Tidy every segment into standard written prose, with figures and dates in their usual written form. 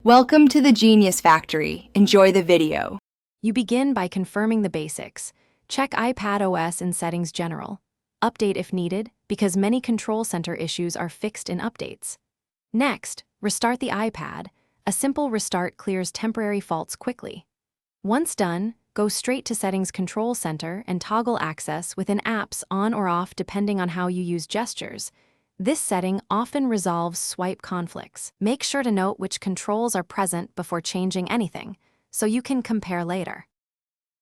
Welcome to the Genius Factory. Enjoy the video. You begin by confirming the basics. Check iPad OS in Settings General. Update if needed, because many control center issues are fixed in updates. Next, restart the iPad. A simple restart clears temporary faults quickly. Once done, go straight to Settings Control Center and toggle access within apps on or off depending on how you use gestures. This setting often resolves swipe conflicts. Make sure to note which controls are present before changing anything, so you can compare later.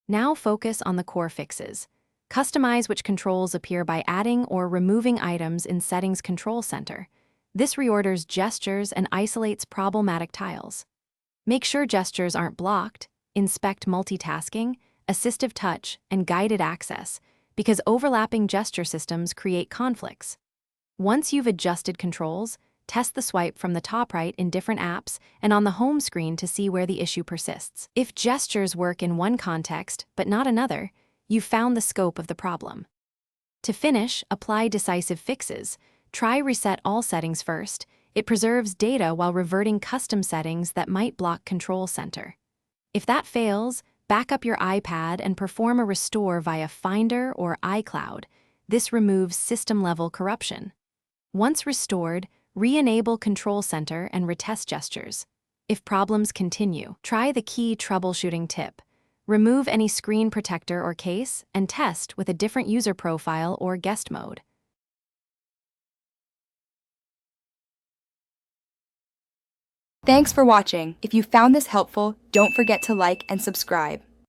Now focus on the core fixes. Customize which controls appear by adding or removing items in Settings Control Center. This reorders gestures and isolates problematic tiles. Make sure gestures aren't blocked. Inspect multitasking, assistive touch, and guided access, because overlapping gesture systems create conflicts. Once you've adjusted controls, test the swipe from the top right in different apps and on the home screen to see where the issue persists. If gestures work in one context but not another, you've found the scope of the problem. To finish, apply decisive fixes. Try Reset All Settings first. It preserves data while reverting custom settings that might block Control Center. If that fails, back up your iPad and perform a restore via Finder or iCloud. This removes system-level corruption. Once restored, re-enable Control Center and retest gestures. If problems continue, try the key troubleshooting tip. Remove any screen protector or case and test with a different user profile or guest mode. Thanks for watching. If you found this helpful, don't forget to like and subscribe.